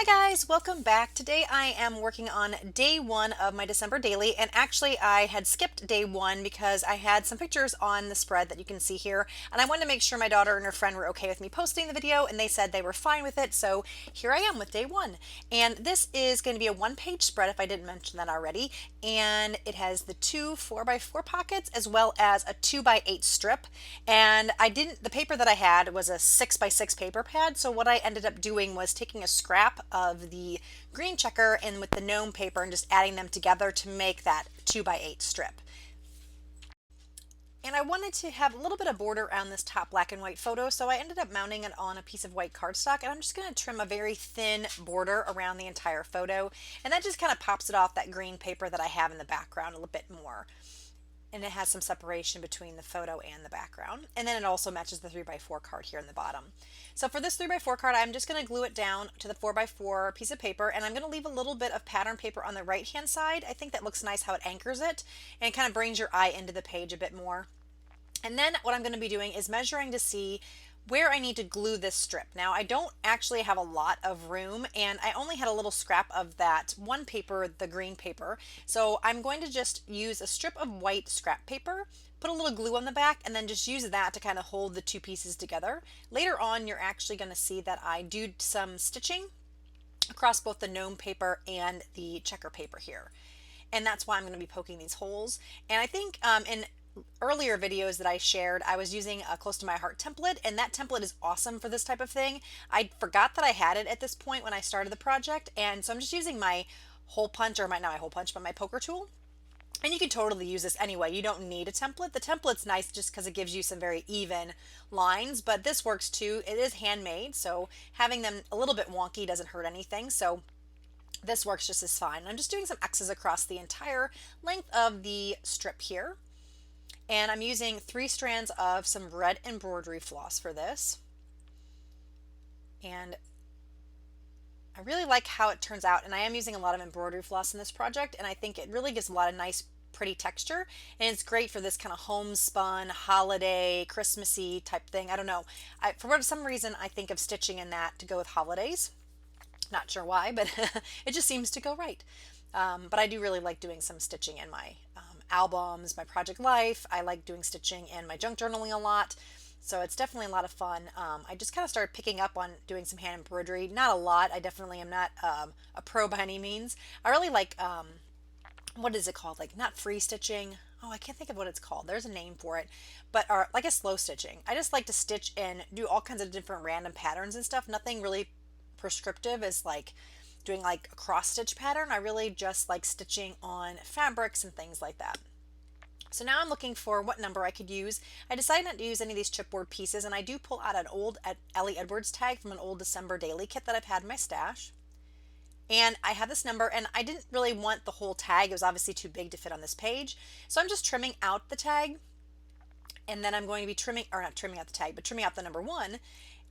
Guys, welcome back. Today I am working on day one of my December daily, and actually I had skipped day one because I had some pictures on the spread that you can see here, and I wanted to make sure my daughter and her friend were okay with me posting the video, and they said they were fine with it, so here I am with day one. And this is going to be a one-page spread if I didn't mention that already, and it has the two 4x4 pockets as well as a 2x8 strip. And the paper that I had was a 6x6 paper pad, so what I ended up doing was taking a scrap of the green checker and with the gnome paper and just adding them together to make that 2x8 strip. And I wanted to have a little bit of border around this top black and white photo, so I ended up mounting it on a piece of white cardstock, and I'm just going to trim a very thin border around the entire photo, and that just kind of pops it off that green paper that I have in the background a little bit more. And it has some separation between the photo and the background. And then it also matches the 3x4 card here in the bottom. So for this 3x4 card, I'm just going to glue it down to the 4x4 piece of paper, and I'm going to leave a little bit of pattern paper on the right hand side. I think that looks nice how it anchors it and kind of brings your eye into the page a bit more. And then what I'm going to be doing is measuring to see where I need to glue this strip. Now I don't actually have a lot of room, and I only had a little scrap of that one paper, the green paper. So I'm going to just use a strip of white scrap paper, put a little glue on the back, and then just use that to kind of hold the two pieces together. Later on, you're actually going to see that I do some stitching across both the gnome paper and the checker paper here. And that's why I'm going to be poking these holes. And I think in earlier videos that I shared, I was using a Close to My Heart template, and that template is awesome for this type of thing. I forgot that I had it at this point when I started the project, and so I'm just using my hole punch, or not my hole punch, but my poker tool. And you can totally use this anyway. You don't need a template. The template's nice just because it gives you some very even lines, but this works too. It is handmade, so having them a little bit wonky doesn't hurt anything. So this works just as fine. I'm just doing some X's across the entire length of the strip here. And I'm using 3 strands of some red embroidery floss for this. And I really like how it turns out, and I am using a lot of embroidery floss in this project, and I think it really gives a lot of nice pretty texture, and it's great for this kind of homespun, holiday, Christmassy type thing. I don't know. For some reason, I think of stitching in that to go with holidays. Not sure why, but it just seems to go right. But I do really like doing some stitching in my albums, my project life. I like doing stitching in my junk journaling a lot. So it's definitely a lot of fun. I just kind of started picking up on doing some hand embroidery. Not a lot. I definitely am not a pro by any means. I really like, what is it called? Like, not free stitching. Oh, I can't think of what it's called. There's a name for it. But like a slow stitching. I just like to stitch and do all kinds of different random patterns and stuff. Nothing really prescriptive as like doing like a cross stitch pattern. I really just like stitching on fabrics and things like that. So now I'm looking for what number I could use. I decided not to use any of these chipboard pieces, and I do pull out an old Ellie Edwards tag from an old December daily kit that I've had in my stash. And I have this number, and I didn't really want the whole tag. It was obviously too big to fit on this page. So I'm just trimming out the tag, and then I'm going to be trimming, or not trimming out the tag, but trimming out the number 1.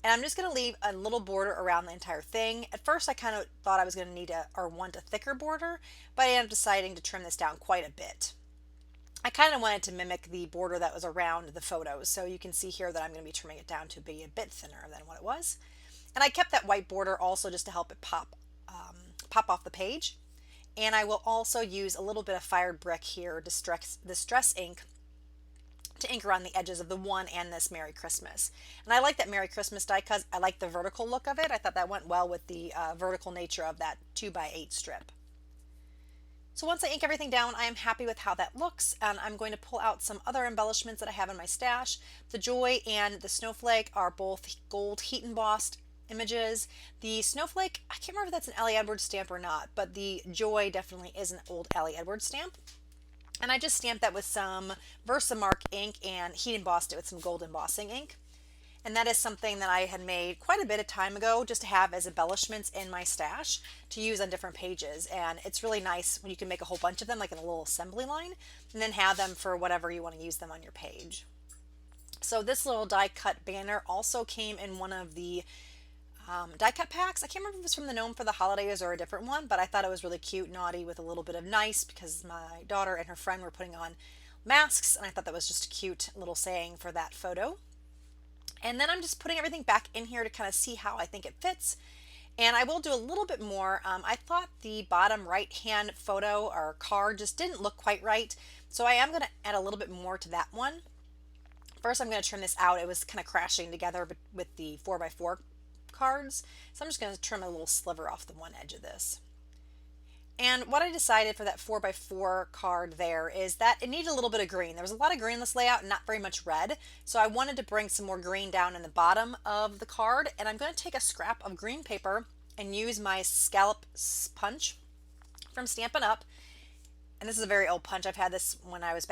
And I'm just going to leave a little border around the entire thing. At first I kind of thought I was going to need want a thicker border, but I ended up deciding to trim this down quite a bit. I kind of wanted to mimic the border that was around the photos, so you can see here that I'm going to be trimming it down to be a bit thinner than what it was. And I kept that white border also just to help it pop off the page. And I will also use a little bit of fired brick here, distress ink, to ink around the edges of the one and this Merry Christmas. And I like that Merry Christmas die because I like the vertical look of it. I thought that went well with the vertical nature of that 2x8 strip. So once I ink everything down, I am happy with how that looks, and I'm going to pull out some other embellishments that I have in my stash. The Joy and the Snowflake are both gold heat embossed images. The Snowflake, I can't remember if that's an Ellie Edwards stamp or not, but the Joy definitely is an old Ellie Edwards stamp. And I just stamped that with some Versamark ink and heat embossed it with some gold embossing ink. And that is something that I had made quite a bit of time ago just to have as embellishments in my stash to use on different pages. And it's really nice when you can make a whole bunch of them like in a little assembly line and then have them for whatever you want to use them on your page. So this little die cut banner also came in one of the die cut packs. I can't remember if it was from the Gnome for the holidays or a different one, but I thought it was really cute, naughty, with a little bit of nice because my daughter and her friend were putting on masks, and I thought that was just a cute little saying for that photo. And then I'm just putting everything back in here to kind of see how I think it fits. And I will do a little bit more. I thought the bottom right hand photo or card just didn't look quite right. So I am going to add a little bit more to that one. First, I'm going to trim this out. It was kind of crashing together with the 4x4 cards. So I'm just going to trim a little sliver off the one edge of this. And what I decided for that 4x4 card there is that it needed a little bit of green. There was a lot of green in this layout and not very much red. So I wanted to bring some more green down in the bottom of the card. And I'm going to take a scrap of green paper and use my scallop punch from Stampin' Up. And this is a very old punch. I've had this when I was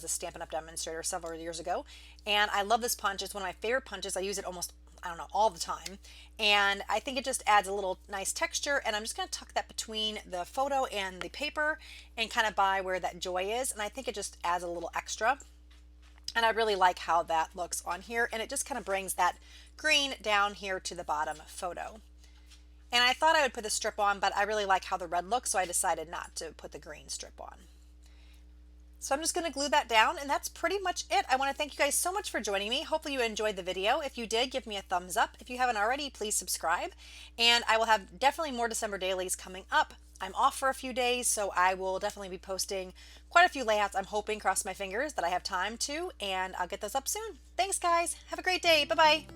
a Stampin' Up demonstrator several years ago. And I love this punch. It's one of my favorite punches. I use it almost, I don't know, all the time. And I think it just adds a little nice texture. And I'm just going to tuck that between the photo and the paper and kind of by where that joy is. And I think it just adds a little extra. And I really like how that looks on here. And it just kind of brings that green down here to the bottom photo. And I thought I would put the strip on, but I really like how the red looks, so I decided not to put the green strip on. So I'm just going to glue that down, and that's pretty much it. I want to thank you guys so much for joining me. Hopefully you enjoyed the video. If you did, give me a thumbs up. If you haven't already, please subscribe. And I will have definitely more December dailies coming up. I'm off for a few days, so I will definitely be posting quite a few layouts. I'm hoping, cross my fingers, that I have time to, and I'll get those up soon. Thanks, guys. Have a great day. Bye-bye.